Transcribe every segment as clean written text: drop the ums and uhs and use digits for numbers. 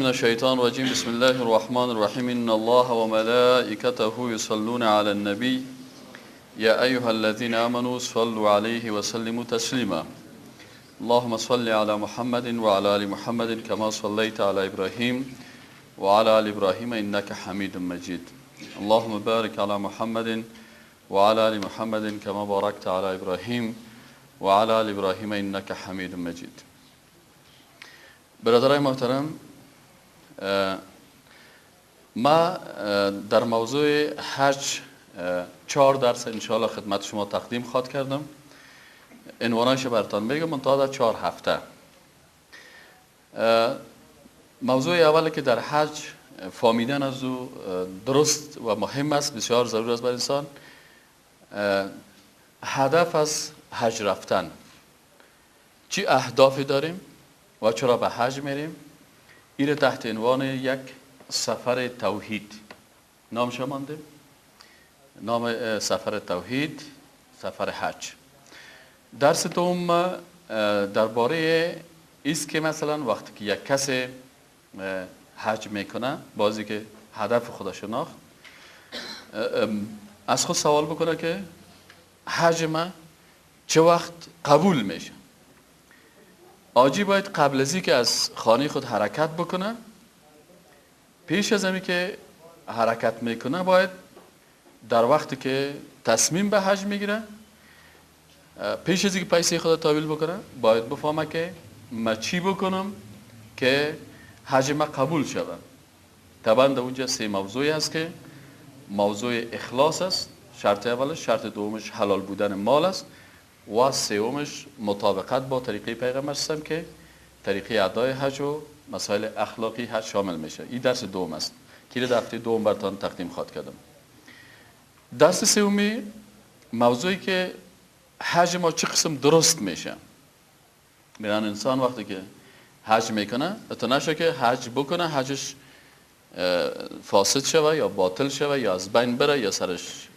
من الشيطان الرجيم بسم الله الرحمن الرحيم إن الله وملائكته يصلون على النبي يا أيها الذين آمنوا صلوا عليه وسلموا تسليما اللهم صل على محمد وعلى آل محمد كما صليت على إبراهيم وعلى آل إبراهيم إنك حميد مجيد اللهم بارك على محمد وعلى آل محمد كما باركت على إبراهيم وعلى آل إبراهيم إنك حميد مجيد. برادرای محترم، ما در موضوع حج 4 درس انشاءالله خدمت شما تقدیم خواهد کردم. عنوانش براتون میگم منتها در 4 هفته. موضوع اولی که در حج فهمیدن از او درست و مهم است، بسیار ضروری است برای انسان. هدف از حج رفتن، چی اهدافی داریم و چرا به حج میریم، این تحت عنوان یک سفر توحید نامش مانده. نام سفر توحید، سفر حج. درس دوم درباره است که مثلا وقتی که یک کس حج میکنه، بازی که هدف خدا شناخت، از خود سوال بکنه که حج من چه وقت قبول میشه. حاجی باید قبل از اینکه از خانه خود حرکت بکنه، پیش از اینکه که حرکت میکنه باید در وقتی که تصمیم به حج میگیره، پیش از اینکه پیسه خود تحویل بکنه باید بفهمه که من چی بکنم که حج ما قبول شود. طبعا در اونجا 3 موضوعی هست که موضوع اخلاص است، شرط اولش، شرط دومش حلال بودن مال است و سومش مطابقت با طریقه پیغمبر است که طریقه ادای حج و مسائل اخلاقی حج شامل میشه. این درس دوم است که در هفته دوم براتون تقدیم خواهد کردم. درس سومی موضوعی که حج ما چه قسم درست میشه. میرن انسان وقتی که حج میکنه تو نشه که حج بکنه حجش فاسد شوه یا باطل شوه یا از بین بره یا سرش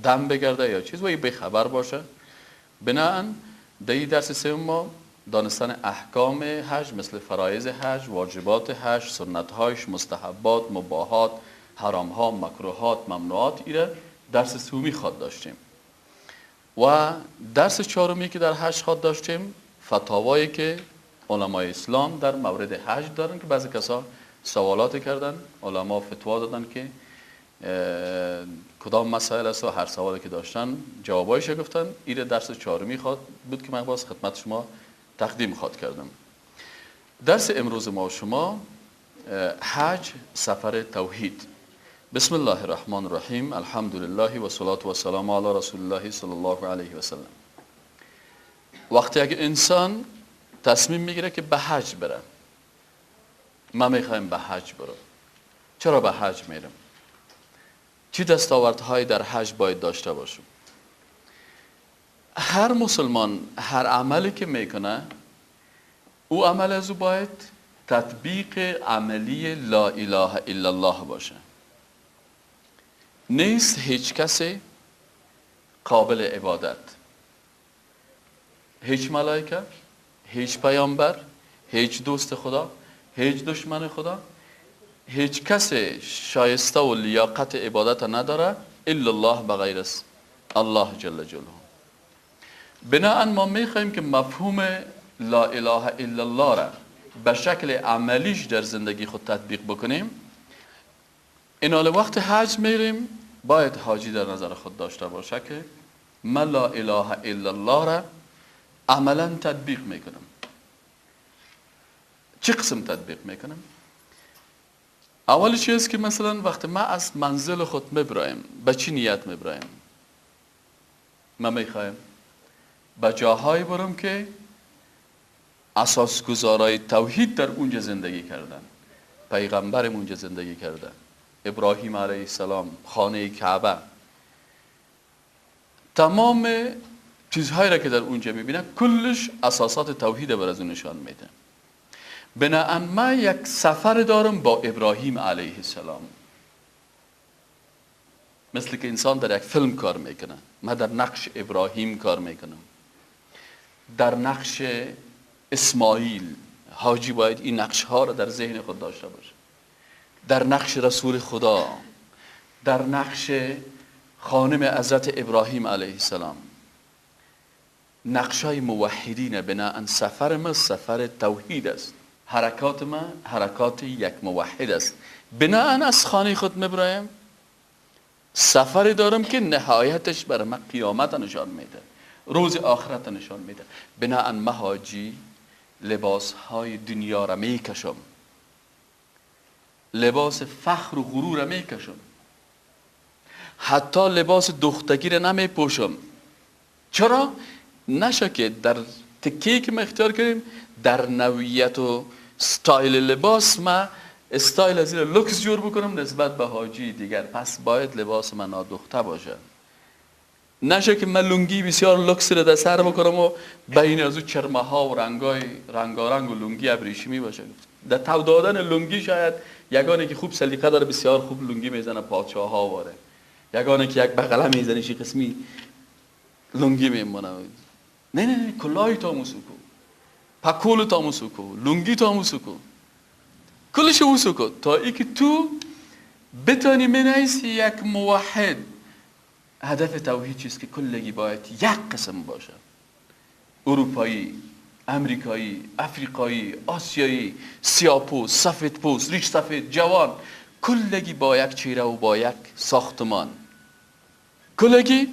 دم بگرده یا چیز و این بخبر باشه. بناهن در این درس سوم ما دانستن احکام حج مثل فرایض حج، واجبات حج، سنتهاش، مستحبات، مباحات، حرامها، مکروهات، ممنوعات، ایره درس سومی خواد داشتیم. و درس چهارمی که در حج خواد داشتیم فتاوایی که علمای اسلام در مورد حج دارن که بعضی کسا سوالات کردن، علما فتوا دادن که کدام مسائل است و هر سوالی که داشتن جوابایش گفتن. این درس چهارمی خواد بود که من باز خدمت شما تقدیم خواد کردم. درس امروز ما و شما حج سفر توحید. بسم الله الرحمن الرحیم. الحمدلله و صلاة و سلام علی رسول الله صلی الله علیه و سلم. وقتی اگه انسان تصمیم میگیره که به حج بره، من میخوایم به حج برم، چرا به حج میرم؟ چی دستاوردهایی در حج باید داشته باشم؟ هر مسلمان هر عملی که میکنه او عمل از او باید تطبیق عملی لا اله الا الله باشه. نیست هیچ کسی قابل عبادت، هیچ ملائکه، هیچ پیامبر، هیچ دوست خدا، هیچ دشمن خدا، هیچ کسی شایسته و لیاقت عبادت نداره الا الله بغیر الله جل جلاله. بناهن ما میخوایم که مفهوم لا اله الا الله را به شکل عملیش در زندگی خود تطبیق بکنیم. این حال وقت حج میریم باید حاجی در نظر خود داشته باشه که من لا اله الا الله را عملا تطبیق میکنم. چه قسم تطبیق میکنم؟ اول چیز که مثلا وقتی ما از منزل خود میبرایم به چی نیت میبرایم؟ من میخوایم به جاهایی برم که اساسگزارای توحید در اونجا زندگی کردن، پیغمبر اونجا زندگی کردن، ابراهیم علیه السلام، خانه کعبه، تمام چیزهایی را که در اونجا میبینه کلش اساسات توحید بر از اون نشان میده. بناهن من یک سفر دارم با ابراهیم علیه السلام. مثل که انسان در یک فیلم کار میکنه، من در نقش ابراهیم کار میکنم، در نقش اسماعیل، حاجی باید این نقش ها رو در ذهن خود داشته باشه. در نقش رسول خدا، در نقش خانم حضرت ابراهیم علیه السلام، نقشای موحدین. بناهن سفر ما سفر توحید است، حرکات ما حرکات یک موحد است. بناهن از خانه خود میبرایم، سفری دارم که نهایتش برای من قیامت نشان میده، روز آخرت نشان میده. بناهن من حاجی لباس های دنیا را میکشم، لباس فخر و غرور را میکشم، حتی لباس دختگی را نمیپوشم. چرا؟ نشه که در تکیه که ما اختیار کردیم در نوعیت و ستایل لباس ما استایل از این لوکس جور بکنم نسبت به حاجی دیگر، پس باید لباس من نادخته باشه. نشه که من لنگی بسیار لوکس رو در سر بکنم و بین از او چرمه ها و رنگارنگ و لنگی ابریشمی باشه. در تو دادن لنگی شاید یگانه که خوب سلیقه داره بسیار خوب لنگی میزنه، پادشاه ها واره. یگانه که یک بغله میزنه شی قسمی لنگی میمونه. نه کلاه تاموسو کو، پکول تاموسو کو، لنگی تاموسو کو، کلش اوسو کو، تا ای که تو بتانی منیسی یک موحد. هدف توحید چیست؟ که کلگی باید یک قسم باشه. اروپایی، امریکایی، افریقایی، آسیایی، سیاه‌پوست، سفیدپوست، ریش سفید، جوان، کلگی با یک چهره و با یک ساختمان، کلگی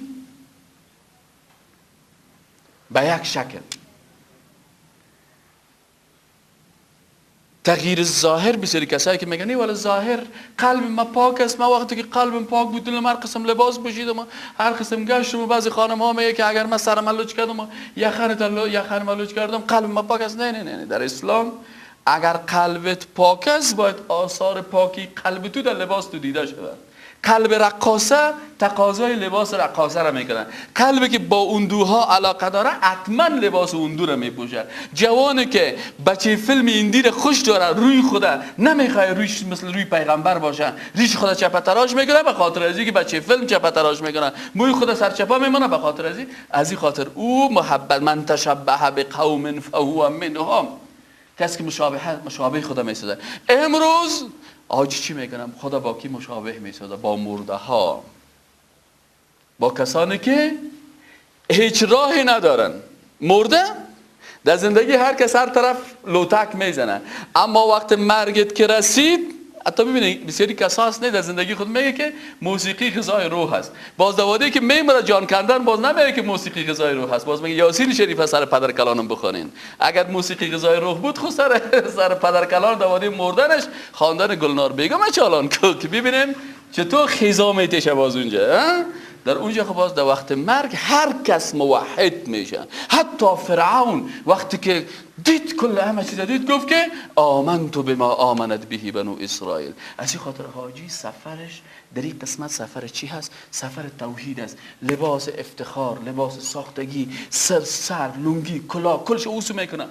با یک شکل. تغییر ظاهر بسیاری کسایی که میگن ولی ظاهر قلب ما پاک است. ما وقتی که قلبم پاک بود دلم هر قسم لباس پوشیدم و هر قسم گشتم و بعضی خانم ها میگه که اگر من سرم لوچ کردم و یخن لوچ کردم قلب ما پاک است. نه در اسلام اگر قلبت پاک است باید آثار پاکی قلب تو در لباس تو دیده شود. قلب رقاصه تقاضای لباس رقاصه را میکنن. قلبی که با اندوها علاقه داره حتما لباس اندو را میپوشه. جوانی که بچه فیلم هندی خوش داره روی خدا نمیخواد رویش مثل روی پیغمبر باشه، ریش خدا چپه تراش میکنه به خاطر ازی که بچه فیلم چپه تراش میکنه، موی خدا سر چپه میمونه به خاطر ازی خاطر او محبت من تشبه بقوم فهو منهم. کسی که مشابه خدا میسازه. امروز آج چی میکنم؟ خدا با کی مشابه میسازه؟ با مرده ها، با کسانی که هیچ راهی ندارن. مرده در زندگی هر کس هر طرف لوتک میزنه، اما وقت مرگت که رسید حتی ببینید بسیاری کسا هست نه در زندگی خود میگه که موسیقی غذای روح هست. باز دوادی که میمره جان کندن باز نمیگه که موسیقی غذای روح هست، باز میگه یاسین شریف سر پدر کلانم بخونین. اگر موسیقی غذای روح بود خود سر پدر کلان دوادی مردنش خواندن گلنار بیگم چالان که ببینیم چطور خیزا میتشه باز اونجا. در اونجا خب باز در وقت مرگ هر کس موحد میشه. حتی فرعون وقتی که دید کل همه چیز دید گفت که آمنت بما آمنت بهی بنو اسرائیل. از این خاطر حاجی سفرش در این قسمت سفر چی هست؟ سفر توحید است. لباس افتخار، لباس ساختگی، سر لنگی، کلاه، کلش اوسو میکنه،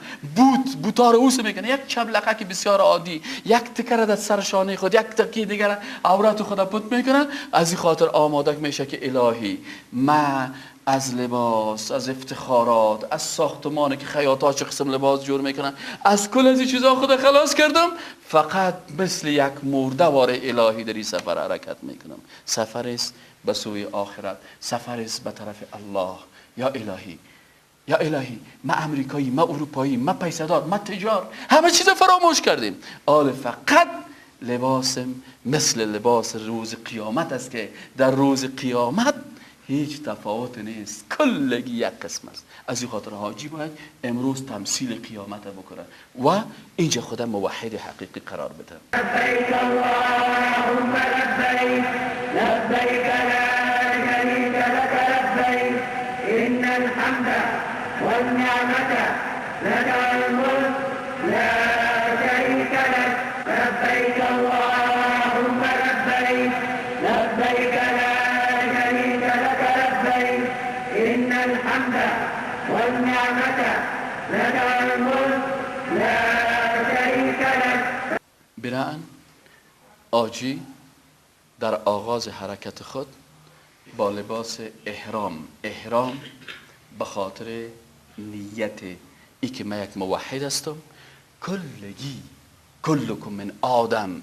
بوتار اوسو میکنه، یک چبلقه که بسیار عادی، یک تکره در سر شانه خود، یک تکی دیگر عورت خود پوت میکنه. از این خاطر آماده میشه که الهی من از لباس، از افتخارات، از ساختمانی که خیاطا چه قسم لباس جور میکنن، از کل از این چیزا خود خلاص کردم، فقط مثل یک مرده وار الهی در این سفر حرکت میکنم. سفر است به سوی آخرت، سفر است به طرف الله. یا الهی ما امریکایی، ما اروپایی، ما پیسدار، ما تجار، همه چیز فراموش کردیم. فقط لباسم مثل لباس روز قیامت است که در روز قیامت هیچ تفاوت نیست، کلگی یک قسم است. از این خاطر حاجی باید امروز تمثیل قیامت بکنه و اینجا خدا موحد حقیقی قرار بده. لبیک اللهم لبیک، لبیک لا شریک لک لبیک، ان الحمد والنعمة لك الملك لا شریک لک، لبیک اللهم لبیک، لبیک لا شریک لک لبیک، ان الحمد والنعمة لك الملك لا شریک لک. بناهن آجی در آغاز حرکت خود با لباس احرام به خاطر نیت ای که من یک موحد هستم، کلگی کلکم من آدم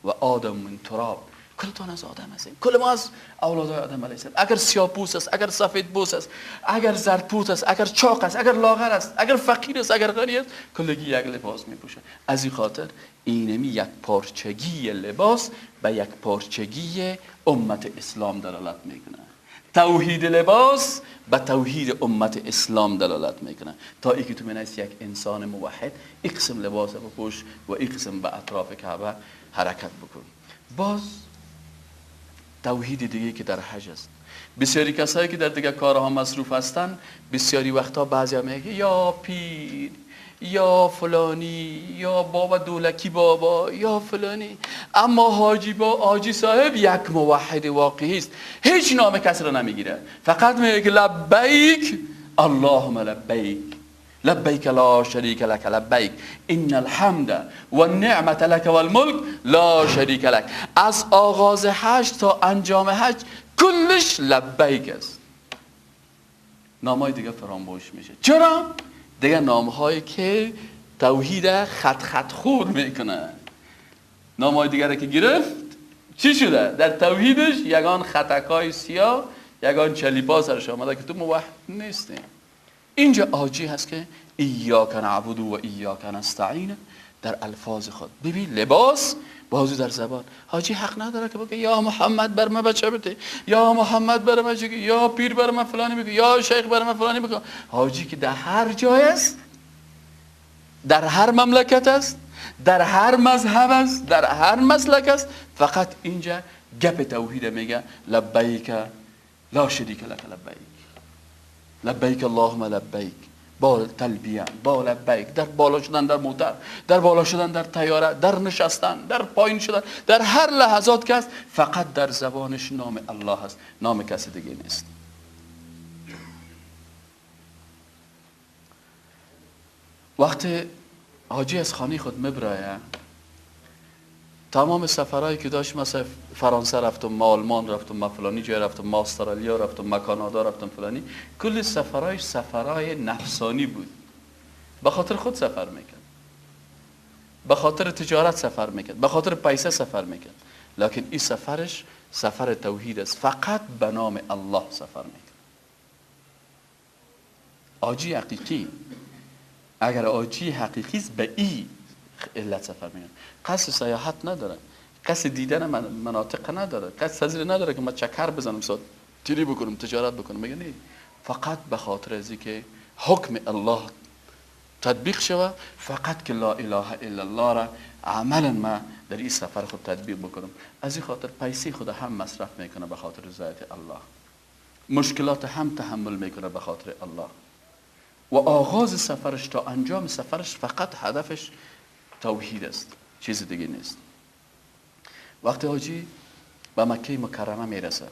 و آدم من تراب، کلتون از آدم هستیم، کل ما از اولادای آدم علیه السلام. اگر سیاه پوست است، اگر سفید پوست است، اگر زرد پوست است، اگر چاق است، اگر لاغر است، اگر فقیر است، اگر غنی است، کلگی یک لباس میپوشند. از این خاطر اینمی یک پارچگی لباس به یک پارچگی امت اسلام دلالت میکنه. توحید لباس به توحید امت اسلام دلالت میکنه، تا ای که تو منیست یک انسان موحد یک قسم لباس بپوش و یک قسم به اطراف کعبه حرکت بکن. باز توحید دیگه که در حج است. بسیاری کسایی که در دیگه کارها مصروف هستن، بسیاری وقتا بعضی هم میگه یا پیر یا فلانی یا بابا دولکی بابا یا فلانی، اما حاجی صاحب یک موحد واقعی است، هیچ نام کسی رو نمیگیره، فقط میگه لبیک اللهم لبیک لبیک لا شریک لک لبیک ان الحمد و النعمت لک و الملک لا شریک لک. از آغاز حج تا انجام حج کلش لبیک است. نامهای دیگه فراموش میشه. چرا؟ دیگه نامهایی که توحید خط خور میکنه. نامهای دیگه که گرفت چی شده؟ در توحیدش یگان خطکای سیاه، یگان چلیپا سرش آمده که تو موحد نیستی. اینجا آجی هست که ایاک نعبد و ایاک نستعین در الفاظ خود. ببین لباس بازو در زبان. حاجی حق نداره که بگه یا محمد بر من بچه بده، یا محمد بر من چه، یا پیر بر من فلانی بگه، یا شیخ بر من فلانی بگه. حاجی که در هر جای است، در هر مملکت است، در هر مذهب است، در هر مسلک است، فقط اینجا گپ توحید میگه لبیک لا شریک لک لبیک لبیک اللهم لبیک، با تلبیه، با لبیک، در بالا شدن در موتر، در بالا شدن در طیاره، در نشستن، در پایین شدن، در هر لحظات که است فقط در زبانش نام الله هست، نام کسی دیگه نیست. وقتی حاجی از خانه خود مبرایه، تمام سفرهایی که داشت، مثلا فرانسه رفتم، ما آلمان رفتم، ما فلانی جای رفتم، ما استرالیا رفتم، ما کانادا رفتم فلانی، کل سفرهایش سفرهای نفسانی بود. به خاطر خود سفر میکرد، به خاطر تجارت سفر میکرد، به خاطر پیسه سفر میکرد، لکن این سفرش سفر توحید است، فقط به نام الله سفر میکرد. آجی حقیقی، اگر آجی حقیقی است به این علت سفر میکنه. قصد سیاحت نداره، قصد دیدن مناطق نداره، قصد سزیر نداره که ما چکر بزنم ساعت تیری بکنم تجارت بکنم، میگه نه، فقط به خاطر ازی که حکم الله تطبیق شوه، فقط که لا اله الا الله را عملا ما در این سفر خود تطبیق بکنم. از این خاطر پیسه خود هم مصرف میکنه به خاطر رضایت الله، مشکلات هم تحمل میکنه به خاطر الله، و آغاز سفرش تا انجام سفرش فقط هدفش توحید است، چیز دیگه نیست. وقتی حاجی به مکه مکرمه میرسه،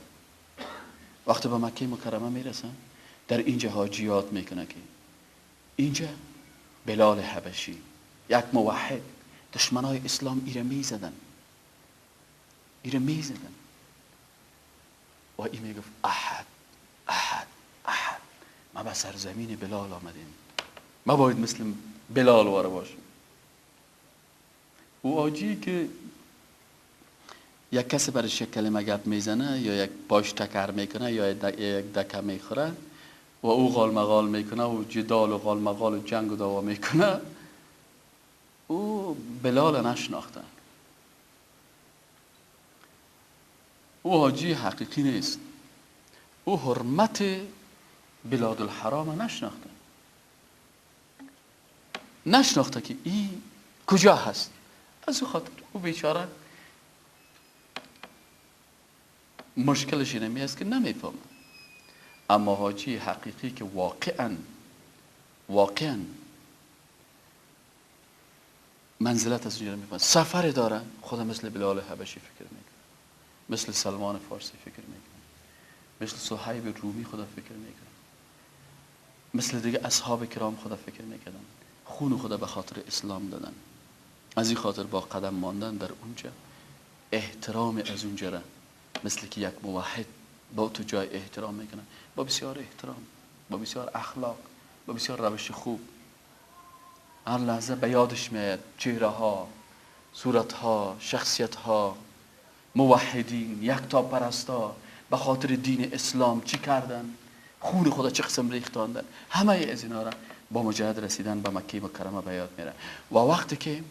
وقتی به مکه مکرمه میرسه، در اینجا حاجی یاد میکنه که اینجا بلال حبشی یک موحد، دشمنای اسلام ایره میزدن و این میگفت احد احد احد، ما به سرزمین بلال آمدیم، ما باید مثل بلال واره باشیم. او آجی که یک کسی برش یک کلمه گپ میزنه یا یک باش تکر میکنه یا یک دکه میخوره و او غال مغال میکنه و جدال و غال مغال و جنگ و دعوا میکنه، او بلال نشناخته، او حاجی حقیقی نیست، او حرمت بلاد الحرام نشناخته که این کجا هست. از او خاطر او بیچاره مشکلش اینمی است که نمیفهمه. اما حاجی حقیقی که واقعا منزلت از اونجا میفهمه، سفر داره، خدا مثل بلال حبشی فکر میکنه، مثل سلمان فارسی فکر میکنه، مثل صهیب رومی خدا فکر میکنه، مثل دیگه اصحاب کرام خدا فکر میکردن، خون خدا به خاطر اسلام دادن. از این خاطر با قدم ماندن در اونجا احترام از اونجا را مثل که یک موحد با تو جای احترام میکنه، با بسیار احترام، با بسیار اخلاق، با بسیار روش خوب. هر لحظه به یادش میاد چهره ها، صورت ها، شخصیت ها، موحدین، یکتا پرستا به خاطر دین اسلام چی کردن، خون خدا چه قسم ریختاندن. همه از اینا را با مجرد رسیدن به مکه مکرمه به یاد میره. و وقتی که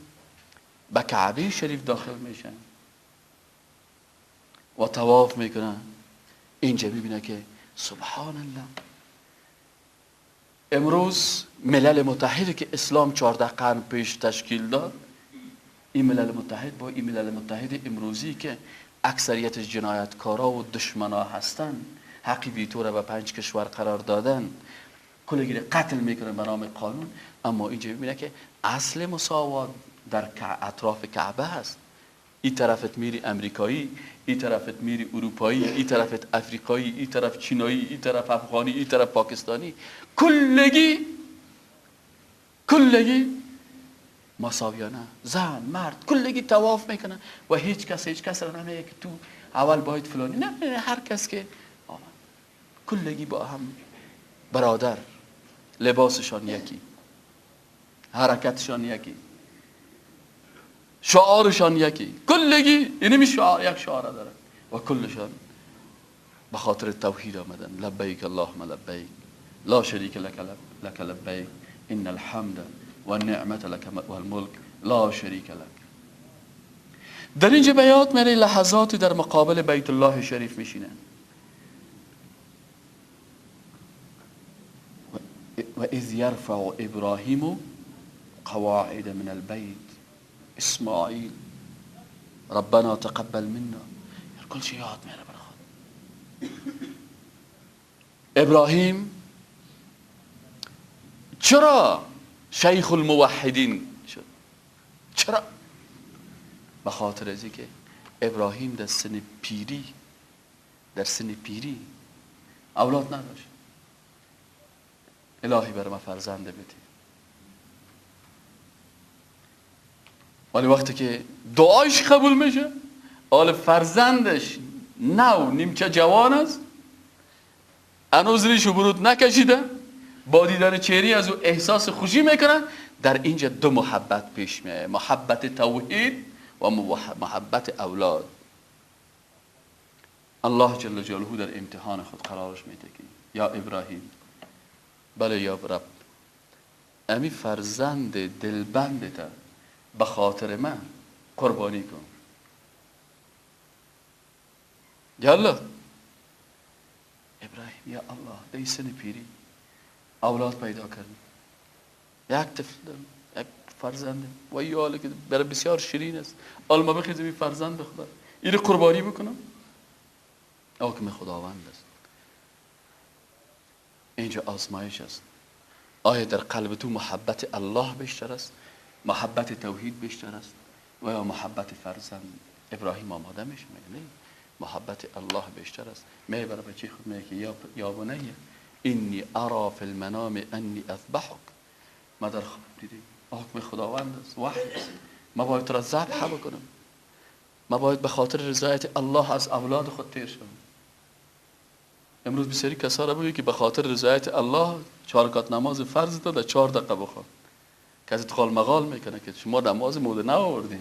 به کعبه شریف داخل میشن و طواف میکنن، اینجا میبینه که سبحان الله، امروز ملل متحدی که اسلام 14 قرن پیش تشکیل داد، این ملل متحد با این ملل متحد امروزی که اکثریت جنایتکارا و دشمنا هستن، حقی ویتو را به 5 کشور قرار دادن، کلگی قتل میکنن به نام قانون. اما اینجا میبینه که اصل مساوات در اطراف کعبه هست. این طرفت میری امریکایی، این طرفت میری اروپایی، این طرفت افریقایی، این طرف چینایی، این طرف افغانی، این طرف پاکستانی، کلگی مساویانه، زن مرد کلگی طواف میکنن و هیچ کس را نمیگه که تو اول باید فلانی، نه هر کس که کلگی با هم برادر، لباسشان یکی، حرکتشان یکی، شعارشان یکی، کلگی یعنی یک شعار داره و کلشان به خاطر توحید آمدن. لبیک اللهم لبیک لا شریک لک لبیک ان الحمد و النعمت لک و الملک لا شریک لک. در اینجا به یاد میره لحظاتی در مقابل بیت الله شریف میشینه و اذ یرفع ابراهیم قواعد من البیت اسماعیل ربنا تقبل منا. کل چی یاد میره برای خود. ابراهیم چرا شیخ الموحدین شد؟ چرا؟ به خاطر از اینکه ابراهیم در سن پیری اولاد نداشت. الهی بر ما فرزند بدی. ولی وقتی که دعایش قبول میشه، حال فرزندش نیمچه جوان است، هنوز ریش و برود نکشیده، با دیدن چهره از او احساس خوشی میکنن. در اینجا دو محبت پیش میاد، محبت توحید و محبت اولاد. الله جل جلاله در امتحان خود قرارش میده که یا ابراهیم، بله یا رب، امی فرزند دلبندت به خاطر من قربانی کن. یالا ابراهیم، یا الله در سن پیری اولاد پیدا کردم، یک طفل دارم، یک فرزندم و این حاله که برای بسیار شیرین است، حالا ما بخیزم این فرزند بخدا این قربانی بکنم. حکم خداوند است. اینجا آزمایش است. آیا در قلب تو محبت الله بیشتر است، محبت توحید بیشتر است، و یا محبت فرزند؟ ابراهیم آماده میشه میگه نه، محبت الله بیشتر است. می برای بچه خود میگه یا بنیه اینی ارا فی المنام انی اذبحک. ما در خواب دیدیم، حکم خداوند است، وحی است. ما باید تو را ذبح بکنم، ما باید به خاطر رضایت الله از اولاد خود تیر شوم. امروز بسیاری کسا را بگی که به خاطر رضایت الله 4 رکعت نماز فرض داد 4 دقیقه بخوان. کسی تقال مقال میکنه که شما نماز موده نآوردید.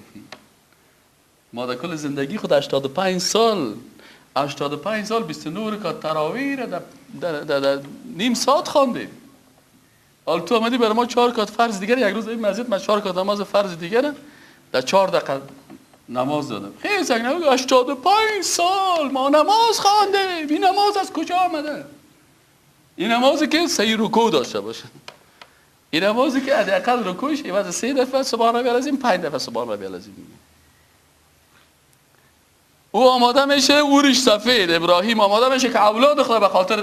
ما در کل زندگی خود 85 سال 29 رکعت تراویح را در نیم ساعت خواندیم. حالا تو آمدی برای ما 4 رکعت فرض دیگر، یک روز این مسجد من 4 رکعت نماز فرض دیگر در 4 دقیقه نماز دادم. خیلی سنگ 85 سال ما نماز خواندیم. این نماز از کجا آمده؟ این نمازی که 3 رکوع داشته باشه، این نمازی که حداقل رکوعش عوض 3 دفعه سبحان ربی العظیم 5 دفعه سبحان ربی العظیم. او آماده میشه، او ریش سفید ابراهیم آماده میشه که اولاد خود به خاطر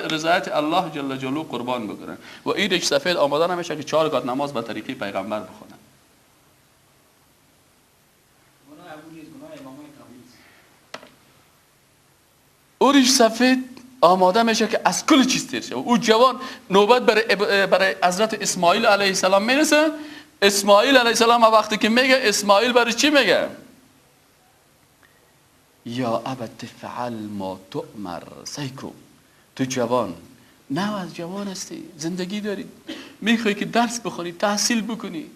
رضایت الله جل جلاله قربان بکنن، و این ریش سفید آماده نمیشه که 4 رکعت نماز به طریقه پیغمبر بخونه. او ریش سفید آماده میشه که از کل چیز تیر شه. او جوان نوبت برای حضرت اسماعیل علیه السلام میرسه. اسماعیل علیه السلام وقتی که میگه، اسماعیل برای چی میگه؟ یا ابت فعل ما تؤمر. سیکو تو جوان از جوان هستی، زندگی داری، میخوای که درس بخونی، تحصیل بکنی،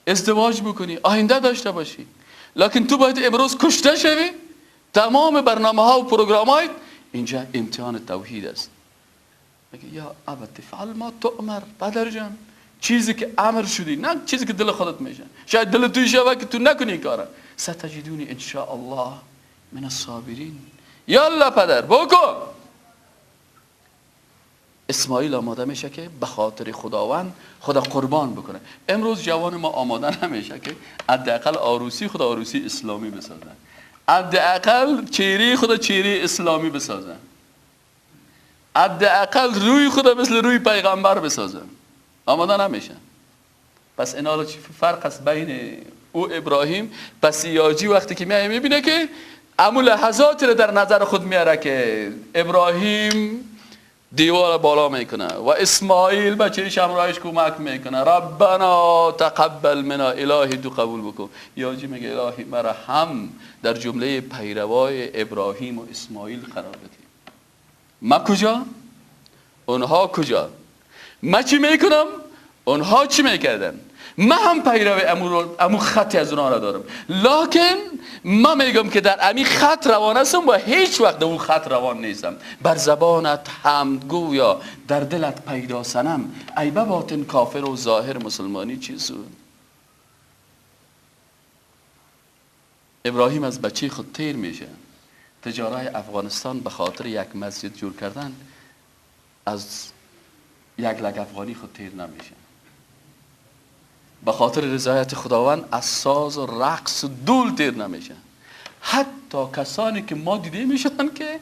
ازدواج بکنی، آینده داشته باشی، لکن تو باید امروز کشته شوی. تمام برنامه ها و پروگرام های اینجا امتحان توحید است. میگه یا ابت فعل ما تؤمر، پدر جان چیزی که امر شدی، نه چیزی که دل خودت میشه. شاید دل توی شوه که تو نکنی این کاره. ستجدونی ان شاء الله من الصابرین. یالا پدر بکن. اسماعیل آماده میشه که به خاطر خداوند خدا قربان بکنه. امروز جوان ما آماده نمیشه که حداقل عروسی خدا عروسی اسلامی بسازن، حداقل چهره خدا چهره اسلامی بسازن، حداقل روی خدا مثل روی پیغمبر بسازن. آماده نمیشن. پس این حالا چی فرق است بین او ابراهیم؟ پس یاجی وقتی که میای میبینه که امو لحظاتی رو در نظر خود میاره که ابراهیم دیوار بالا میکنه و اسماعیل بچه‌ش همراهش کمک میکنه. ربنا تقبل منا، الهی تو قبول بکن. یاجی میگه الهی مرا هم در جمله پیروای ابراهیم و اسماعیل قرار بده. ما کجا؟ اونها کجا؟ ما چی میکنم؟ اونها چی میکردن؟ ما هم پیرو امو خطی از اونها را دارم، لکن ما میگم که در امی خط روان هستم و هیچ وقت اون خط روان نیستم. بر زبانت حمد گویا، در دلت پیدا سنم، ای به باطن کافر و ظاهر مسلمانی چیزو. ابراهیم از بچه خود تیر میشه. تجارای افغانستان به خاطر یک مسجد جور کردن از یک لگ افغانی خود تیر نمیشه. به خاطر رضایت خداوند از ساز و رقص و دول تیر نمیشه. حتی کسانی که ما دیده میشدن که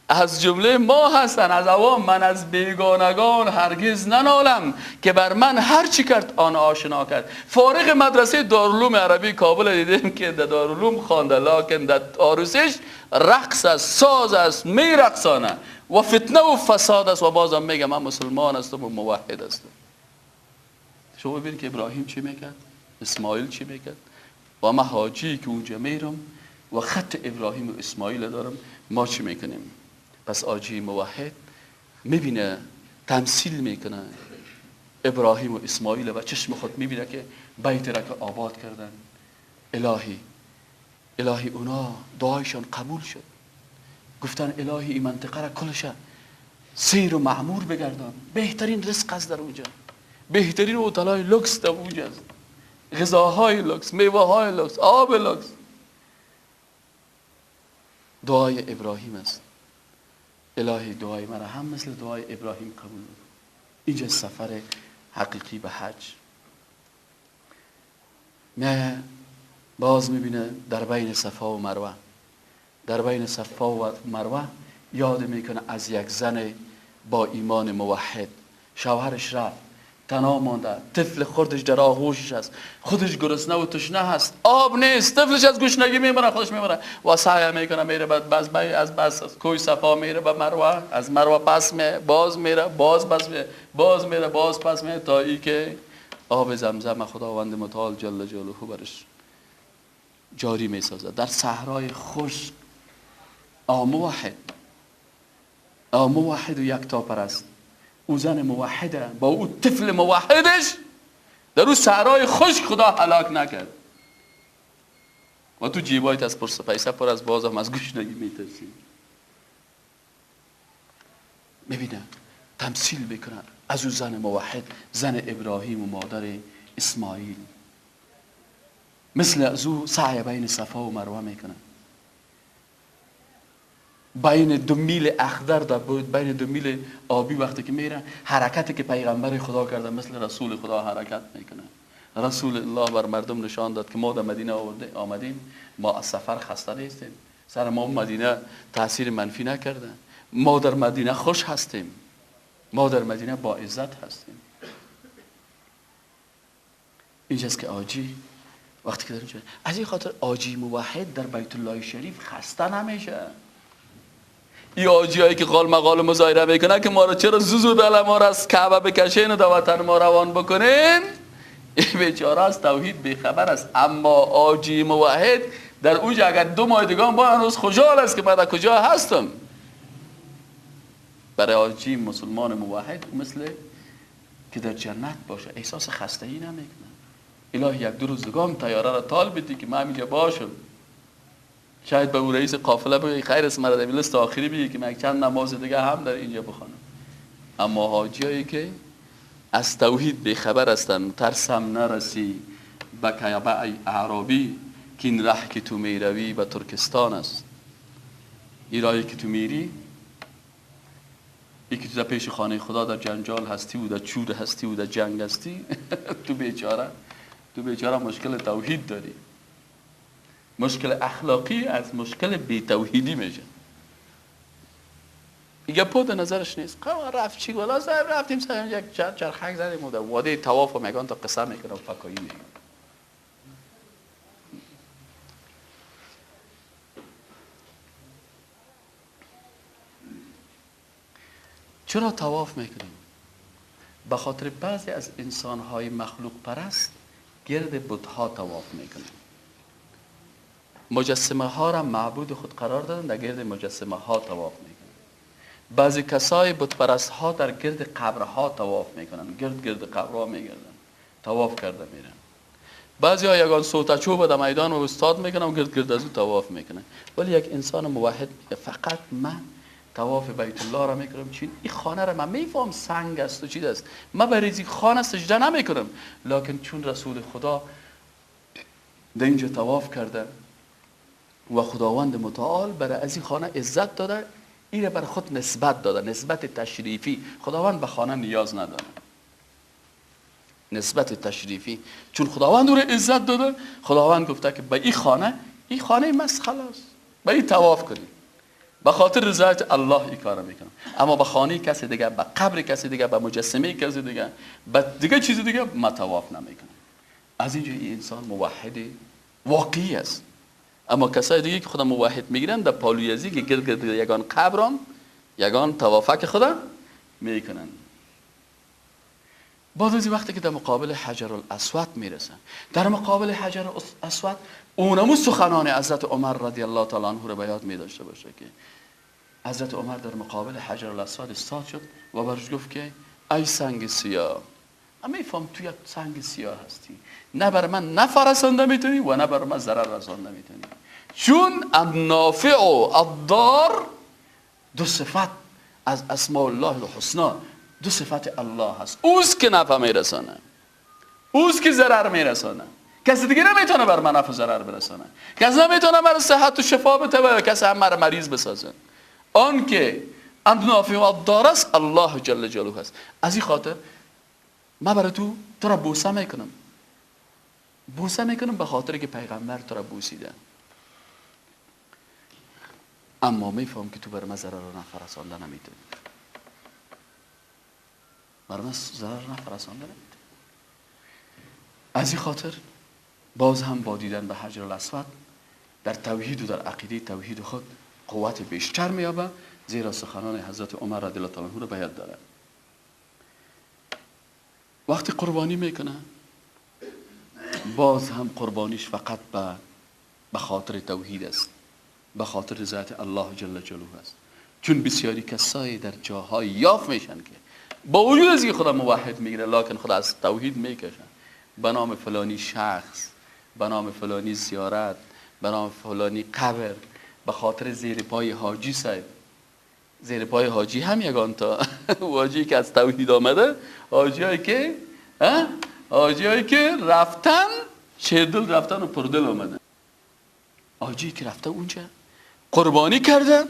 از جمله ما هستن، از عوام، من از بیگانگان هرگز ننالم که بر من هر چی کرد آن آشنا کرد. فارغ مدرسه دارالعلوم عربی کابل دیدیم که در دارالعلوم خوانده، لکن در عروسیش رقص است، ساز است، میرقصانه و فتنه و فساد است. و بازم میگم من مسلمان هستم و موحد هستم. شما ببینید که ابراهیم چی میکرد، اسماعیل چی میکرد، و ما حاجی که اونجا میرم و خط ابراهیم و اسماعیل دارم، ما چی میکنیم؟ پس آجی موحد میبینه، تمثیل میکنه ابراهیم و اسماعیل و چشم خود میبینه که بیت را که آباد کردن. الهی اونا دعایشان قبول شد، گفتن الهی این منطقه را کلش سیر و معمور بگردان. بهترین رزق است در اونجا، بهترین هتل‌های لوکس در اونجا است، غذاهای لوکس، میوه‌های لوکس، آب لوکس. دعای ابراهیم است. الهی دعای مرا هم مثل دعای ابراهیم قبول کن. اینجا سفر حقیقی به حج. نه باز میبینه در بین صفا و مروه، در بین صفا و مروه یاد میکنه از یک زن با ایمان موحد. شوهرش رفت، تنها مانده، طفل خودش در آغوشش است، خودش گرسنه و تشنه هست، آب نیست، طفلش از گشنگی میمره، خودش میمره و سعی میکنه میره از کوی صفا میره به مروه، از مروه پس باز میره، باز میره، باز پس میره، تا ای که آب زمزم خداوند متعال جل جلاله برش جاری میسازه در صحرای خشک. موحد و یکتا پرست، او زن موحده با او طفل موحدش در او صحرای خشک خدا هلاک نکرد. و تو جیبایت از پرس پیسه پر از باز هم از گشنگی میترسی. میبینه تمثیل بکنه از او زن موحد، زن ابراهیم و مادر اسماعیل، مثل از او سعی بین صفا و مروه میکنه، بین دو میل اخضر در بود، بین دو میل آبی وقتی که میرن، حرکتی که پیغمبر خدا کرده مثل رسول خدا حرکت میکنه. رسول الله بر مردم نشان داد که ما در مدینه آمدیم، ما از سفر خسته نیستیم، سر ما مدینه تاثیر منفی نکرده، ما در مدینه خوش هستیم، ما در مدینه با عزت هستیم. اینجاست که آجی وقتی که در اینجا، از این خاطر آجی موحد در بیت الله شریف خسته نمیشه. این آجی هایی که قال مقال مظاهره میکنه که ما را چرا زوزو دل ما را از کعبه بکشین و در وطن ما روان بکنین، این بیچاره از توحید بیخبر است. اما آجی موحد در اونجا اگر 2 ماه دیگه با هنوز خوشحال است که من در کجا هستم. برای حاجی مسلمان موحد مثل که در جنت باشه، احساس خستگی نمیکنه. الهی یک دو روزگار طیاره را تال بدی که من اینجا باشم. شاید به او رئیس قافله بگی خیر اسم را در لیست آخری بگی که من چند نماز دیگه هم در اینجا بخوانم. اما حاجیایی که از توحید بیخبر هستن، ترسم نرسی به کعبه ای اعرابی که این ره که تو میروی به ترکستان است. این راهی که تو میری، یکی تو در پیش خانه خدا در جنجال هستی و در چور هستی و در جنگ هستی تو بیچاره مشکل توحید داری. مشکل اخلاقی از مشکل بی توحیدی میشه. ایگه پود نظرش نیست. رفت چی ولی رفتیم سر یک چرخک زدیم و در واده طواف و میگن تا قصه میکنم فکایی میگن. چرا طواف میکنیم؟ به خاطر بعضی از انسانهای مخلوق پرست گرد بتها طواف میکنیم. مجسمه ها را معبود خود قرار دادن، در گرد مجسمه ها طواف میکنن. بعضی کسای بت پرست ها در گرد قبرها طواف میکنن، گرد قبرها میگردن، طواف کرده میرن. بعضی ها یگان سوتچوب در میدان و استاد میکنن و گرد از او طواف میکنن. ولی یک انسان موحد فقط من طواف بیت الله را میکنم. چین این خانه را من میفهم سنگ است و چیز است، من برای خانه سجده نمیکنم، لکن چون رسول خدا در اینجا طواف کرده و خداوند متعال برای از این خانه عزت داده، این را برای خود نسبت داده، نسبت تشریفی. خداوند به خانه نیاز نداره، نسبت تشریفی. چون خداوند او را عزت داده، خداوند گفته که به این خانه مست خلاص به این طواف کنید. به خاطر رضایت الله این کارو میکنم. اما به خانه کسی دیگه، به قبر کسی دیگه، به مجسمه کسی دیگه، به دیگه چیز دیگه ما طواف نمیکنم. از اینجا این انسان موحد واقعی است. اما کسای دیگه که خدا موحد میگیرن در پالویزی که گرد یگان قبران یگان طوافک خدا میکنن. بعد از وقتی که در مقابل حجر الاسود میرسن، در مقابل حجر الاسود اونمو سخنان حضرت عمر رضی الله تعالی عنه رو به یاد می داشته باشه که حضرت عمر در مقابل حجر الاسود استاد شد و برش گفت که ای سنگ سیاه، من میفهم تو یک سنگ سیاه هستی، نه بر من نفع رسانده میتونی و نه بر من ضرر رسانده میتونی. چون النافع و الضار دو صفت از اسماء الله الحسنا، دو صفت الله هست. اوست که نفع میرسانه، اوست که ضرر میرسانه. کسی دیگه نمیتونه بر من نفع و ضرر برسانه. کسی نمیتونه بر صحت و شفا بده و کسی هم مرا مریض بسازه. آن که النافع و الضار است الله جل جلاله است. از این خاطر من برای تو را بوسه میکنم، بوسه میکنم به خاطر که پیغمبر تو را بوسیده. اما میفهم که تو بر من ضرر و نفع رسانده نمیتونی، بر من ضرر و نفع رسانده نمیتونی. از این خاطر باز هم با دیدن به حجر الاسود در توحید و در عقیده توحید خود قوت بیشتر میابه، زیرا سخنان حضرت عمر رضی الله تعالی عنه رو باید داره. وقتی قربانی میکنه باز هم قربانیش فقط به خاطر توحید است، به خاطر رضایت الله جل جلاله است. چون بسیاری کسایی در جاهای یافت میشن که با وجود از اینکه خدا موحد میگیره لکن خدا از توحید میکشن، به نام فلانی شخص، به نام فلانی زیارت، به نام فلانی قبر، به خاطر زیر پای حاجی صاحب. زیر پای حاجی هم یگان تا حاجی که از توحید آمده، حاجی که رفتن شیردل رفتن و پردل آمده، حاجی که رفته اونجا قربانی کردن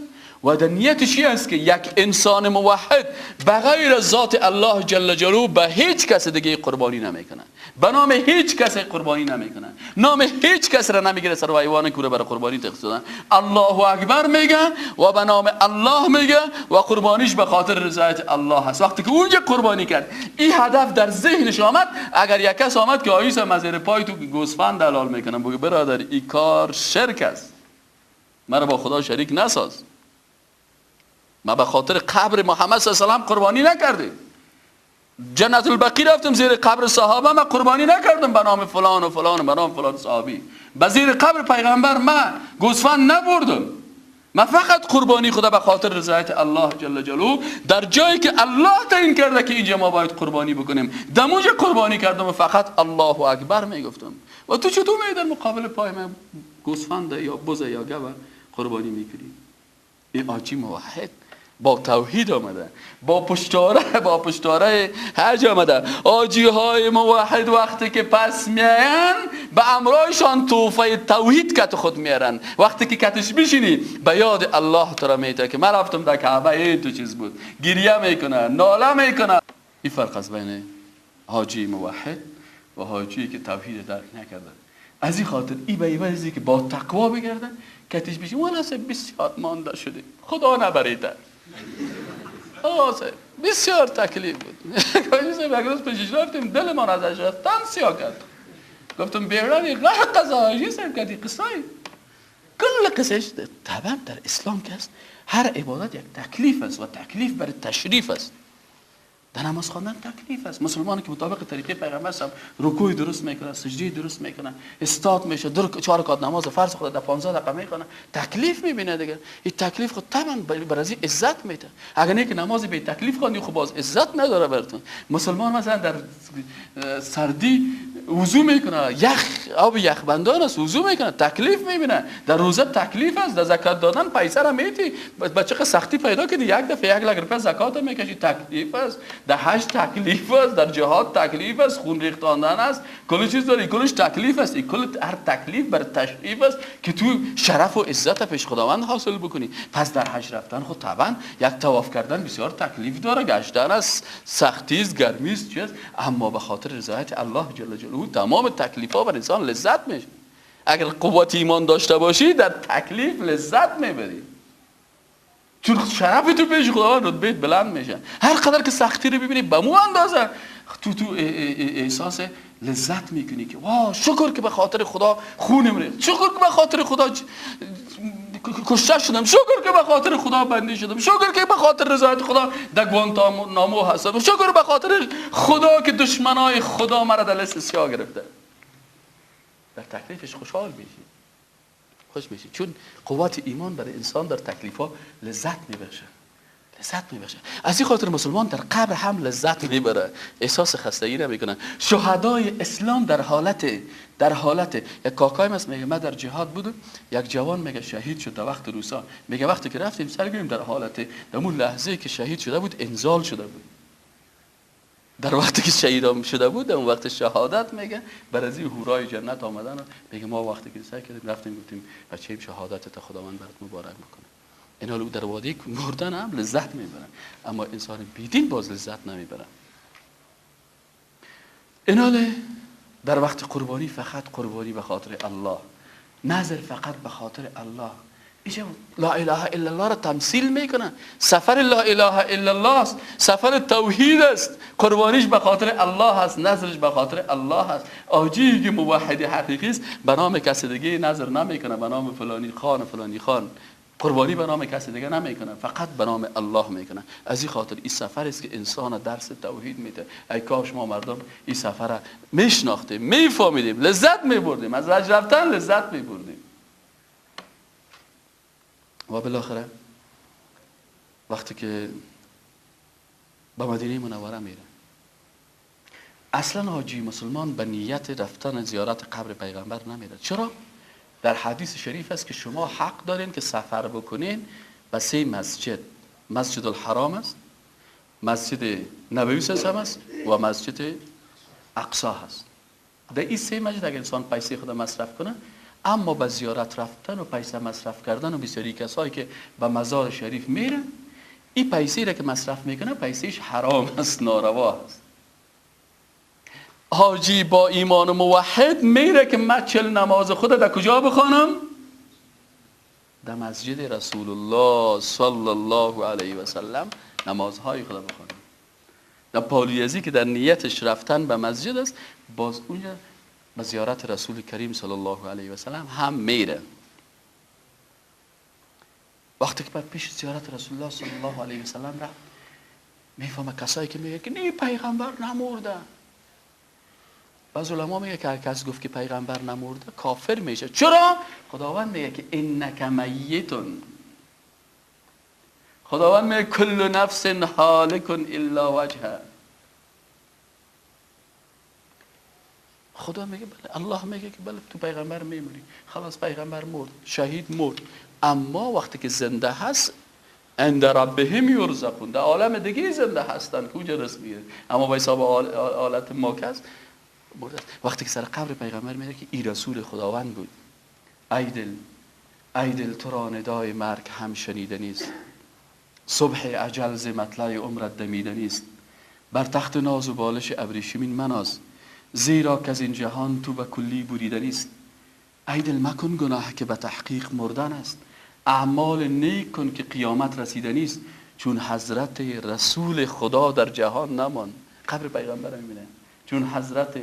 و در نیتش چی است که یک انسان موحد بغیر ذات الله جل جلاله به هیچ کس دیگه قربانی نمیکنه، به نام هیچ کس قربانی نمیکنه، نام هیچ کس را نمیگیره سر و حیوان کوره برای قربانی تخصیص. الله اکبر میگه و به نام الله میگه و قربانیش به خاطر رضایت الله هست. وقتی که اونجا قربانی کرد این هدف در ذهنش آمد، اگر یک کس آمد که آیسا مزیر پای تو گوسفند دلال میکنم بگه برادر این کار شرک است، مرا با خدا شریک نساز، ما به خاطر قبر محمد صلی الله علیه و سلم قربانی نکردیم، جنت البقیع رفتم زیر قبر صحابه ما قربانی نکردم به نام فلان و فلان و به نام فلان صحابی، به زیر قبر پیغمبر ما گوسفند نبردم، من فقط قربانی خدا به خاطر رضایت الله جل جلاله، در جایی که الله تعیین کرده که اینجا ما باید قربانی بکنیم دموجه قربانی کردم و فقط الله اکبر میگفتم. و تو چطور در مقابل پای من گوسفند یا بز یا گوه قربانی میکنی؟ این حاجی موحد با توحید آمده، با پشتواره حج آمده. حاجی های موحد وقتی که پس میاین به امرایشان توفه توحید کت خود میارن. وقتی که کتش بشینی به یاد الله تعالی میته که من رفتم در کعبه این تو چیز بود، گریه میکنه، ناله میکنه. این فرق است بین حاجی موحد و حاجی که توحید درک نکرده. از این خاطر ای به عوضی که با تقوا بگردن کتش بشین والا بسیار مانده شده، خدا نبریده. بسیار تکلیف بود. یک پیشش رفتیم دلمان ازش رفت سیاه کرد. گفتم بیرانی راه قضایی سر کردی قصایی کل قصهش. طبعا در اسلام که است هر عبادت یک تکلیف است و تکلیف برای تشریف است. در نماز خواندن تکلیف است. مسلمانی که مطابق طریقه پیغمبر صلی رکوع درست میکنه، سجده درست میکنه، استاد میشه، 4 رکعت نماز فرض خود در 15 دقیقه میکنه، تکلیف میبینه دیگه. این تکلیف خود طبعا بر از عزت میده. اگر نه که نماز به تکلیف خواندی خب باز عزت نداره براتون. مسلمان مثلا در سردی وضو میکنه، آب یخ بندان است، وضو میکنه، تکلیف میبینه. در روزه تکلیف است. در زکات دادن پیسه را میتی، بچه سختی پیدا کردی، یک دفعه 1 لک روپیه زکات میکشی، تکلیف است. در حج تکلیف است، در جهاد تکلیف است، خون ریختاندن است، کل چیز داری، کلش تکلیف است. این کل هر تکلیف بر تشریف است که تو شرف و عزت پیش خداوند حاصل بکنی. پس در حج رفتن خود طبعا یک طواف کردن بسیار تکلیف داره، گشتن است، سختی است، گرمی است، چیز، اما به خاطر رضایت الله جل جلاله تمام تکلیفا بر انسان لذت میشه. اگر قوت ایمان داشته باشی در تکلیف لذت میبری، چون شرف تو پیش خداوند رتبه بلند میشه. هر قدر که سختی رو ببینی به مو اندازه تو احساس لذت میکنی که واه شکر که به خاطر خدا خونم ریخت، شکر که به خاطر خدا کشته شدم، شکر که به خاطر خدا بندی شدم، شکر که به خاطر رضایت خدا در گوانتانامو هستم، شکر به خاطر خدا که دشمنای خدا مرا در لیست سیاه گرفته. در تکلیفش خوشحال میشی، خوش میشی، چون قوت ایمان برای انسان در تکلیفا لذت میبخشه. از این خاطر مسلمان در قبر هم لذت میبره، احساس خستگی نمیکنه. شهدای اسلام در حالت یک کاکایم است میگه من در جهاد بودم، یک جوان میگه شهید شد در وقت روسا، میگه وقتی که رفتیم سرگریم در حالت در اون لحظه که شهید شده بود انزال شده بود. در وقتی که شهید شده بود در اون وقت شهادت میگه بر از این حورای جنت آمدن میگه ما وقتی که سعی کردیم رفتیم گفتیم بچه‌ام شهادت تا خداوند برات مبارک بکنه. این حالو در وادی مردن هم لذت میبرن، اما انسان بیدین باز لذت نمیبرن. این حاله در وقت قربانی فقط قربانی به خاطر الله، نظر فقط به خاطر الله. اینجا لا اله الا الله را تمثیل میکنن. سفر لا اله الا الله است، سفر توحید است. قربانیش به خاطر الله است، نظرش به خاطر الله است. آجی که موحد حقیقی است به نام کسی دیگه نظر نمیکنه، به نام فلانی خان فلانی خان، قربانی به نام کسی دیگه نمیکنه، فقط به نام الله میکنه. از این خاطر این سفر است که انسان درس توحید میده. ای کاش ما مردم این سفر را میشناختیم، میفهمیدیم، لذت میبردیم، از حج رفتن لذت میبردیم. و بالاخره وقتی که به مدینه منوره میره، اصلا حاجی مسلمان به نیت رفتن زیارت قبر پیغمبر نمیره. چرا؟ در حدیث شریف است که شما حق دارین که سفر بکنین به 3 مسجد، مسجد الحرام است، مسجد نبوی است و مسجد اقصی است. در این 3 مسجد اگر انسان پیسه خود مصرف کنه، اما به زیارت رفتن و پیسه مصرف کردن و بسیاری کسایی که به مزار شریف میرن، این پیسه را که مصرف میکنه پیسهش حرام است، ناروا است. حاجی با ایمان و موحد میره که من 40 نماز خود در کجا بخوانم؟ در مسجد رسول الله صلی الله علیه و سلم نمازهای خود بخوانم. در پالیزی که در نیتش رفتن به مسجد است، باز اونجا به زیارت رسول کریم صلی الله علیه و سلم هم میره. وقتی که پیش زیارت رسول الله صلی الله علیه و سلم رفت، میفهمه کسایی که میگه که نه پیغمبر نمرده. بعض علما میگه که هر کس گفت که پیغمبر نمرده کافر میشه. چرا؟ خداوند میگه که انک میتون، خداوند میگه کل نفس هالک الا وجهه. خدا میگه بله، الله میگه که بله تو پیغمبر میمونی، خلاص پیغمبر مرد، شهید مرد، اما وقتی که زنده هست عند ربهم یرزقون، در عالم دیگه زنده هستن که اونجا رزق میگیرن، اما به حساب حالت ماکس مرده. وقتی که سر قبر پیغمبر میره که این رسول خداوند بود، ای دل تو را ندای مرگ هم شنیده نیست، صبح اجل ز مطلع عمرت دمیده نیست، بر تخت ناز و بالش ابریشمین مناز، زیرا که از این جهان تو به کلی بریده نیست. ای دل مکن گناه که به تحقیق مردن است، اعمال نیک کن که قیامت رسیده نیست، چون حضرت رسول خدا در جهان نمان. قبر پیغمبر میبینه چون حضرت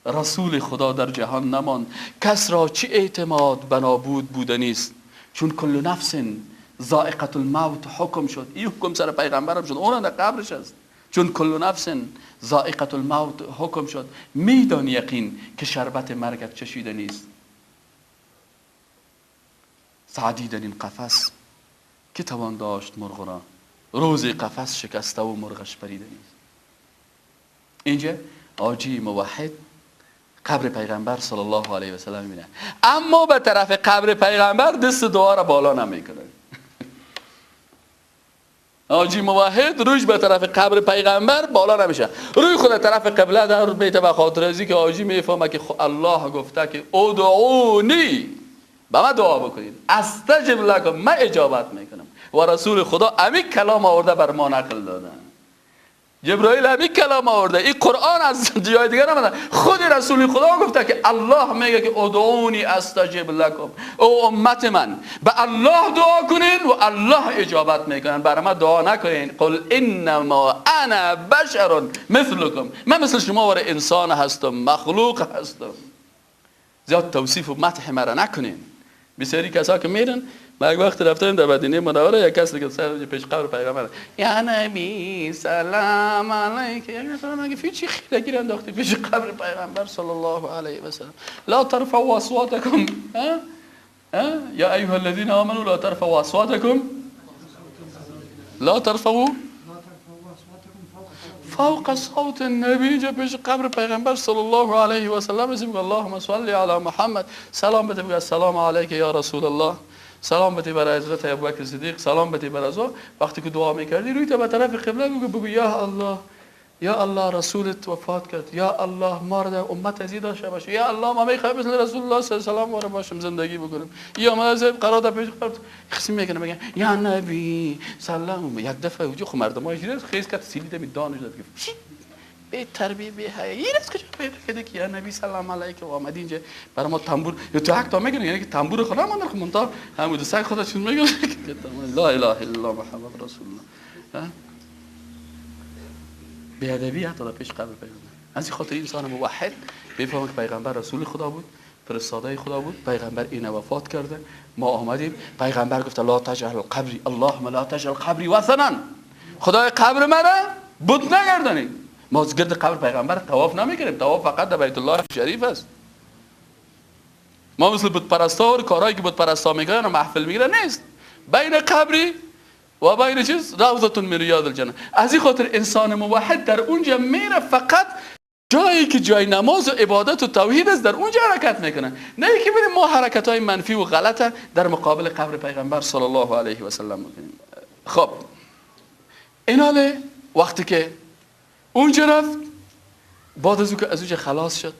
رسول خدا در جهان نمان، کس را چه اعتماد بنابود بوده نیست، چون کل نفس ذائقة الموت حکم شد. این حکم سر پیغمبرم شد، اون در قبرش است. چون کل نفس ذائقة الموت حکم شد، میدان یقین که شربت مرگت چشیده نیست. سعدی در این قفس که توان داشت مرغ را، روز قفس شکسته و مرغش پریده نیست. اینجا حاجی موحد قبر پیغمبر صلی الله علیه و سلم میبینه، اما به طرف قبر پیغمبر دست دعا را بالا نمیکنه. حاجی موحد روش به طرف قبر پیغمبر بالا نمیشه، روی خود طرف قبله در بیت به خاطر ازی که حاجی میفهمه که الله گفته که ادعونی، با من دعا بکنید، استجب لکم، من اجابت میکنم. و رسول خدا امی کلام آورده بر ما نقل دادن، جبرائیل امی کلام آورده، این قرآن از جای دیگر نمیده، خود رسول خدا گفته که الله میگه که ادعونی استجب لکم، او امت من به الله دعا کنین و الله اجابت میکنن، برای ما دعا نکنین. قل انما انا بشر مثلکم، من مثل شما ور انسان هستم، مخلوق هستم. زیاد توصیف و مدح مرا نکنین. بسیاری کسا که میرن، ما یک وقت رفتیم در مدینه منوره، یک کسی که سر پیش قبر پیغمبر، یا نبی سلام علیک، یک نفر میگه فیچی خیلی گیر انداختی پیش قبر پیغمبر صلی الله علیه و سلم، لا ترفعوا اصواتکم، یا ایها الذین آمنوا لا ترفعوا اصواتکم، لا ترفعوا فوق صوت النبی. جا پیش قبر پیغمبر صلی الله علیه و سلم میگه اللهم صل علی محمد، سلام بده، بگه السلام علیک یا رسول الله، سلام بده بر حضرت ابوبکر صدیق، سلام بده بر از. وقتی که دعا میکردی روی تو به طرف قبله بگو یا الله، یا الله رسولت وفات کرد، یا الله ما را امت ازی داشته باشه، یا الله ما میخوایم مثل رسول الله صلی الله علیه و آله باشیم، زندگی بکنیم، یا ما از قرار در پیش قبر قسم میکنه میگن یا نبی سلام. یک دفعه وجو خو مردمای چیز خیز کرد سیلیده می دانش داد که به تربیه به حیا این است که پیدا کرده که یا نبی سلام علیک و آمد اینجا برای ما تنبور یا تو حق تا میگن، یعنی که تنبور خدا من در مونتا همون دو سگ خدا چیز میگه لا اله الا الله محمد رسول الله. بیادبی حتی در پیش قبر پیغمبر. از این خاطر انسان موحد بفهمه که پیغمبر رسول خدا بود، فرستاده خدا بود، پیغمبر این وفات کرده، ما آمدیم، پیغمبر گفت لا تجعل قبری، اللهم لا تجعل قبری وثنا، خدای قبر مرا بت نگردانید. ما از گرد قبر پیغمبر طواف نمیکنیم، طواف فقط در بیت الله شریف است. ما مثل بت پرستا و کارهایی که بت پرستا میکنن و محفل میگیرن نیست، بین قبری و بین چیز روضة من ریاض الجنه. از این خاطر انسان موحد در اونجا میره، فقط جایی که جای نماز و عبادت و توحید است در اونجا حرکت میکنه، نه که بریم ما حرکت های منفی و غلط در مقابل قبر پیغمبر صلی الله علیه و سلم میکنیم. خب این حاله وقتی که اونجا رفت، بعد از اونجا خلاص شد،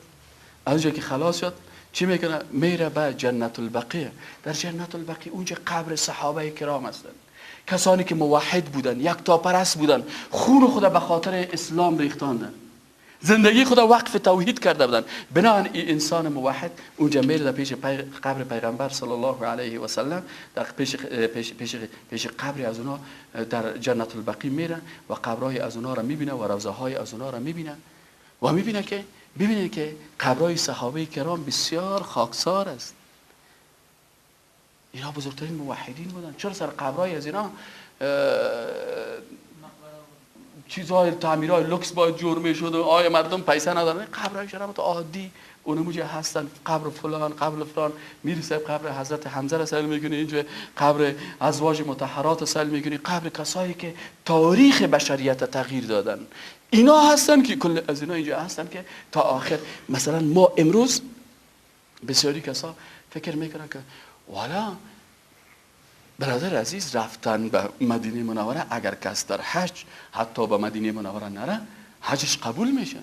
از اونجا که خلاص شد چی میکنه؟ میره به جنت البقیع. در جنت البقیع اونجا قبر صحابه کرام هستن، کسانی که موحد بودن، یکتاپرست بودن، خون خدا به خاطر اسلام ریختاندن، زندگی خدا وقف توحید کرده بودن. بنابراین این انسان موحد اونجا میره در پیش قبر پیغمبر صلی الله علیه و سلم، در پیش قبر از اونا در جنت البقیع میره و قبرهای از اونا را میبینه و روضه های از اونا را میبینه و میبینه که قبرهای صحابه کرام بسیار خاکسار است. اینا بزرگترین موحدین بودن. چرا سر قبرهای از اینا چیزهای تعمیرهای لوکس باید جور میشد و آیا مردم پیسه ندارن؟ قبرهای شرابت عادی اونموجه هستن، قبر فلان قبر فلان میرسه، قبر حضرت حمزه را سیل میکنی، اینجا قبر ازواج مطهرات سیل میکنی، قبر کسایی که تاریخ بشریت تغییر دادن. اینا هستن که کل از اینا اینجا هستن که تا آخر. مثلا ما امروز بسیاری کسا فکر میکنن که والا برادر عزیز رفتن به مدینه منوره، اگر کس در حج حتی به مدینه منوره نره حجش قبول میشه.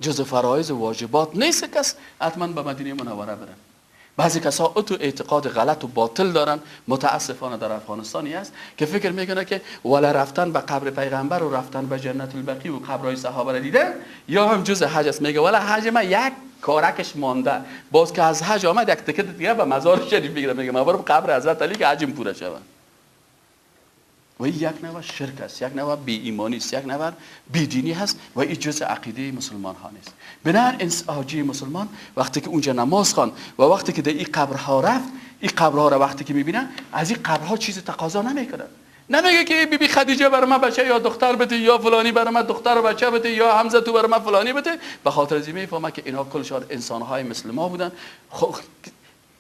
جز فرایض و واجبات نیست کس حتما به مدینه منوره بره. بعضی کسا تو اعتقاد غلط و باطل دارن، متاسفانه در افغانستانی است که فکر میکنه که ولا رفتن به قبر پیغمبر و رفتن به جنت البقیع و قبرهای صحابه را دیدن یا هم جز حج است. میگه ولا حج ما یک کارکش مانده، باز که از حج آمد یک تکت دیگه به مزار شریف میگیره، میگه ما برم قبر حضرت علی که حجم پوره شود. و این یک نوع شرک است، یک نوع بی ایمانی است، یک نوع بی دینی هست و این جز عقیده مسلمان ها نیست. بنابراین حاجی مسلمان وقتی که اونجا نماز خوان و وقتی که در این قبرها رفت، این قبرها را وقتی که میبینن از این قبرها چیز تقاضا نمیکنن. نمیگه که بی بی خدیجه برای من بچه یا دختر بده، یا فلانی برای من دختر و بچه بده، یا حمزه تو برای من فلانی بده. به خاطر از این میفهمه که اینا کلشان انسان‌های مثل ما بودن.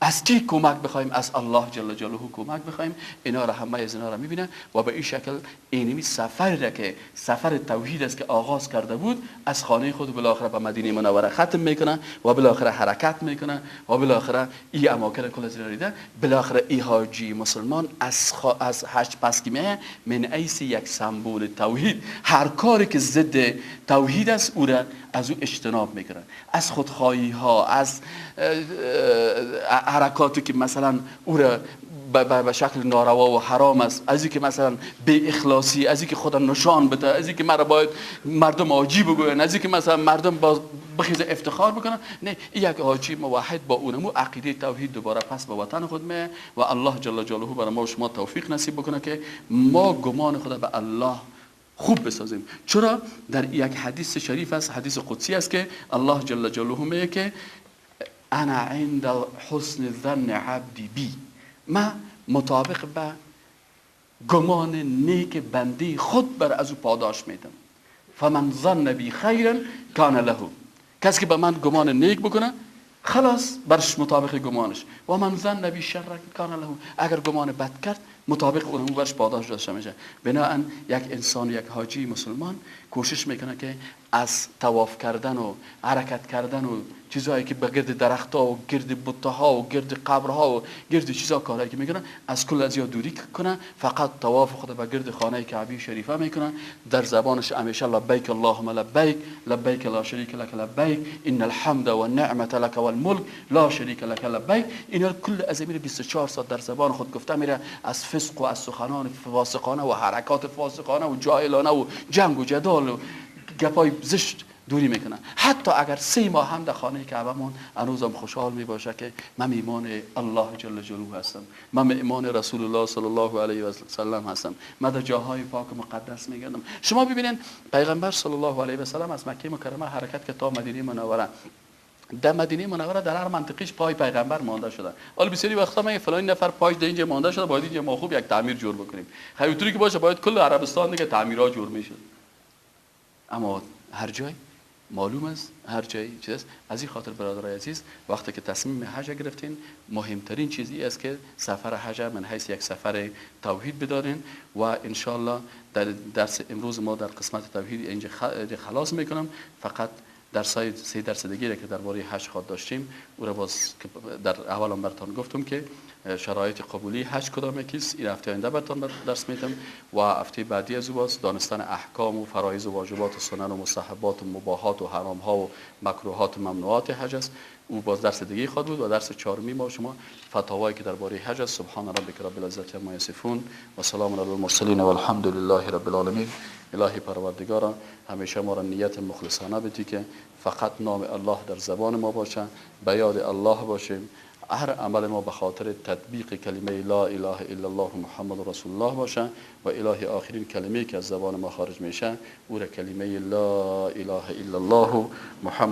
از کی کمک بخوایم؟ از الله جل جلاله کمک بخوایم. اینا را همه از اینا را میبینن و به این شکل اینمی سفر را که سفر توحید است که آغاز کرده بود از خانه خود بالاخره به مدینه منوره ختم میکنن و بالاخره حرکت میکنن و بالاخره این اماکن کل از اینا دیدن. بالاخره این حاجی مسلمان از حج پس که میه من ایس یک سمبول توحید، هر کاری که ضد توحید است او را از او اجتناب میکنن، از خودخواهی ها، از حرکاتی که مثلا او را به شکل ناروا و حرام است، از اینکه مثلا بی اخلاصی، از اینکه خدا نشان بده، از اینکه مرا باید مردم حاجی بگوین، از اینکه مثلا مردم با بخیز افتخار بکنن. نه، یک حاجی موحد با اونمو عقیده توحید دوباره پس به وطن خود میه و الله جل جلاله برای ما و شما توفیق نصیب بکنه که ما گمان خدا به الله خوب بسازیم. چرا در یک حدیث شریف است، حدیث قدسی است که الله جل جلاله میگه که انا عند حسن ظن عبدی بی، من مطابق به گمان نیک بنده خود بر از او پاداش میدم. فمن ظن بی خیرا کان له، کسی که به من گمان نیک بکنه خلاص برش مطابق گمانش، و من ظن بی شر کان له، اگر گمان بد کرد مطابق اون برش پاداش داشته میشه. بنابراین یک انسان، یک حاجی مسلمان کوشش میکنه که از طواف کردن و حرکت کردن و چیزهایی که به گرد درختها و گرد بتها و گرد قبرها و گرد چیزها کارهایی که میکنن از کل از دوری کنه، فقط طواف خود به گرد خانه کعبه شریفه میکنن. در زبانش همیشه لبیک اللهم لبیک، لبیک لا شریک لک لبیک، ان الحمد والنعمت لك والملك لا شریک لک لبیک. اینا کل از این 24 ساعت در زبان خود گفته میره، از فسق و از سخنان فاسقانه و حرکات فاسقانه و جاهلانه و جنگ و جدال و گپای زشت دوری میکنن. حتی اگر 3 ماه هم در خانه کعبه مون هنوزم خوشحال میباشه که من ایمان الله جل جلاله هستم، من ایمان رسول الله صلی الله علیه و سلم هستم، من در جاهای پاک و مقدس میگردم. شما ببینید پیغمبر صلی الله علیه و سلم از مکه مکرمه حرکت که تا مدینه منوره، در مدینه منوره در هر منطقهش پای پیغمبر مانده شده. حالا بسیاری وقتا میگه فلان نفر پایش در اینجا مانده شده، باید اینجا ما خوب یک تعمیر جور بکنیم. خیلی اونطوری که باشه باید کل عربستان دیگه تعمیرها جور میشه. اما هر جای معلوم است، هر جای چیز. از این خاطر برادرای عزیز وقتی که تصمیم حج گرفتین، مهمترین چیزی است که سفر حج من حیث یک سفر توحید بدارین و ان شاء الله در درس امروز ما در قسمت توحید اینجا خلاص میکنم. فقط درسای 3 درس دیگه که درباره حج خود داشتیم او را باز در اولم براتون گفتم که شرایط قبولی حج کدام یکیست، این هفته آینده براتون درس میدم و هفته بعدی از او باز دانستن احکام و فرایض و واجبات و سنن و مستحبات و مباحات و حرام ها و مکروهات و ممنوعات حج است. او باز درس دیگه خواهد بود و درس 4 ما شما فتاوایی که درباره حج است. سبحان ربک رب العزت عما یصفون و سلام علی المرسلین و الحمد لله رب العالمین. الهی پروردگارا همیشه ما را نیت مخلصانه بدی که فقط نام الله در زبان ما باشه، به یاد الله باشیم، هر عمل ما به خاطر تطبیق کلمه لا اله الا الله محمد رسول الله باشه و الهی آخرین کلمه که از زبان ما خارج میشه او را کلمه لا اله الا الله محمد